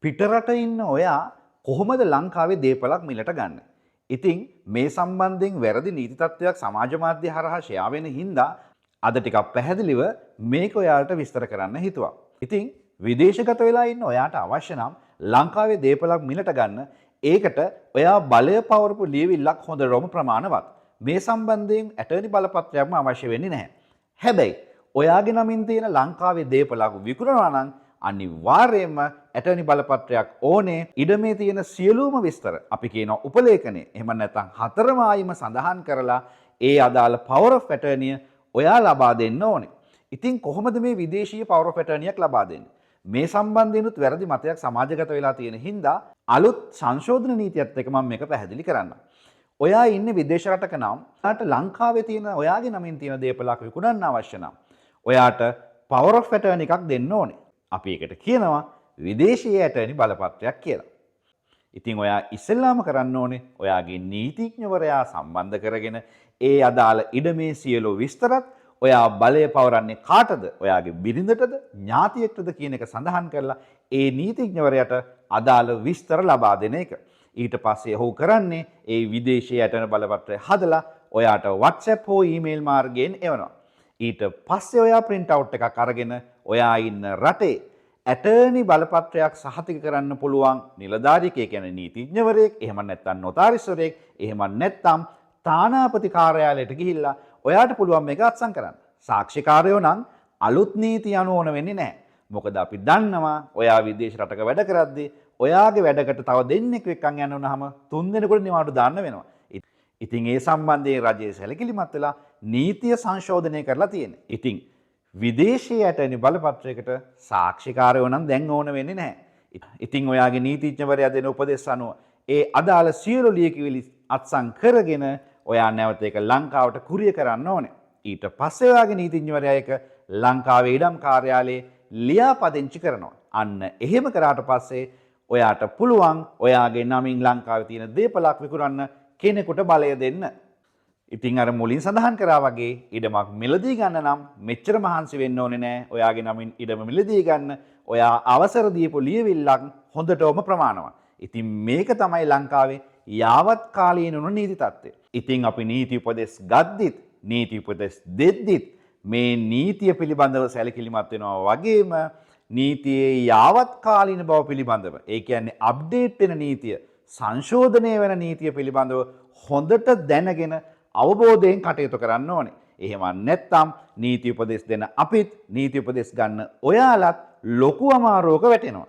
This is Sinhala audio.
පිටරට ඉන්න ඔයා කොහොමද ලංකාවේ දේපලක් මිලට ගන්න? ඉතින් මේ සම්බන්ධයෙන් වැරදි නීති තත්ත්වයක් සමාජ මාධ්‍ය හරහා ෂෙයා වෙන හින්දා අද ටිකක් පැහැදිලිව මේක ඔයාලට විස්තර කරන්න හිතුවා. ඉතින් විදේශගත වෙලා ඉන්න ඔයාට අවශ්‍ය නම් ලංකාවේ දේපලක් මිලට ගන්න ඒකට ඔයා බලය පවරපු ලියවිල්ලක් හොඳටම ප්‍රමාණවත්. මේ සම්බන්ධයෙන් ඇටර්නි බලපත්‍රයක්ම අවශ්‍ය වෙන්නේ නැහැ. හැබැයි ඔයාගේ නමින් තියෙන ලංකාවේ දේපලක් විකුණනවා නම් අනිවාර්යයෙන්ම ඇටර්නි බලපත්‍රයක් ඕනේ. ඉඩමේ තියෙන සියලුම විස්තර අපි කියන උපලේඛනය එහෙම නැත්නම් හතරම ආයිම සඳහන් කරලා ඒ අදාළ power of attorney ඔයා ලබා දෙන්න ඕනේ. ඉතින් කොහොමද මේ විදේශීය power of attorney ලබා දෙන්නේ? මේ සම්බන්ධයෙන්ුත් වැරදි මතයක් සමාජගත වෙලා තියෙන හින්දා අලුත් සංශෝධන නීතියත් එක්ක මම මේක පැහැදිලි කරන්නම්. ඔයා ඉන්නේ විදේශ රටක නම් ඔයාට ලංකාවේ තියෙන ඔයාගේ නමින් තියෙන දේපලක් විකුණන්න අවශ්‍ය නම් ඔයාට power of attorney එකක් දෙන්න ඕනේ. අපි ඒකට කියනවා විදේශීය ඇටර්නි බලපත්‍රයක් කියලා. ඉතින් ඔයා ඉස්සෙල්ලාම කරන්න ඕනේ ඔයාගේ නීතිඥවරයා සම්බන්ධ කරගෙන ඒ අදාළ ඉඩමේ සියලු විස්තරත් ඔයා බලය පවරන්නේ කාටද? ඔයාගේ බිරිඳටද, ඥාතියෙක්ටද කියන එක සඳහන් කරලා ඒ නීතිඥවරයාට අදාළ විස්තර ලබා දෙන එක. ඊට පස්සේ ඔහු කරන්නේ ඒ විදේශීය ඇටර්නි බලපත්‍රය හදලා ඔයාට WhatsApp හෝ email මාර්ගයෙන් එවනවා. ඊට පස්සේ ඔයා print out එකක් අරගෙන ඔයා ඉන්න රටේ ඇටර්නි බලපත්‍රයක් සහතික කරන්න පුළුවන් නිලධාරියෙක්, ඒ කියන්නේ නීතිඥවරයෙක්, එහෙම නැත්නම් නොතාරිස්වරයෙක්, එහෙම නැත්නම් තානාපති කාර්යාලයට ගිහිල්ලා ඔයාට පුළුවන් මේක අත්සන් කරන්න. සාක්ෂිකාරයෝ නම් අලුත් නීති අනුව ඕන වෙන්නේ නැහැ. මොකද අපි දන්නවා ඔයා විදේශ රටක වැඩ කරද්දී ඔයාගේ වැඩකට තව දෙන්නෙක් එක්කන් යන්න උනහම 3 දෙනෙකුට නිවාඩු දාන්න වෙනවා. ඉතින් ඒ සම්බන්ධයෙන් රජයේ සැලකිලිමත් වෙලා නීතිය සංශෝධනය කරලා තියෙනවා. ඉතින් විදේශීය ඇටර්නි බලපත්‍රයකට සාක්ෂිකාරයෝ නම් දැන් ඕන වෙන්නේ නැහැ. ඉතින් ඔයාගේ නීතිඥවරයා දෙන උපදෙස් අනුව ඒ අදාළ සියලු ලියකියවිලි අත්සන් කරගෙන ඔයා නැවත ඒක ලංකාවට කුරිය කරන්න ඕනේ. ඊට පස්සේ ඔයාගේ නීතිඥවරයා ඒක ලංකාවේ ඉඩම් කාර්යාලයේ ලියාපදිංචි කරනවා. අන්න එහෙම කරාට පස්සේ ඔයාට පුළුවන් ඔයාගේ නමින් ලංකාවේ තියෙන දේපලක් විකුණන්න කෙනෙකුට බලය දෙන්න. ඉතින් අර මුලින් සඳහන් කරා වගේ ඉඩමක් මිලදී ගන්න නම් මෙච්චර මහන්සි වෙන්න ඕනේ නෑ. ඔයාගේ නමින් ඉඩම මිලදී ගන්න ඔයා අවසර දීපු ලියවිල්ලක් හොඳටම ප්‍රමාණවත්. ඉතින් මේක තමයි ලංකාවේ යාවත් කාලීන වුණු නීති තත්ත්වය. ඉතින් අපි නීති උපදෙස් ගද්දිත් නීති උපදෙස් දෙද්දිත් මේ නීතිය පිළිබඳව සැලකිලිමත් වෙනවා වගේම නීතියේ යාවත් කාලීන බව පිළිබඳව, ඒ කියන්නේ අප්ඩේට් වෙන නීතිය, සංශෝධනය වෙන නීතිය පිළිබඳව හොඳට දැනගෙන අවබෝධයෙන් කටයුතු කරන්න ඕනේ. එහෙම නැත්නම් නීති උපදෙස් දෙන අපිත් නීති උපදෙස් ගන්න ඔයාලත් ලොකු අමාරුවක වැටෙනවා.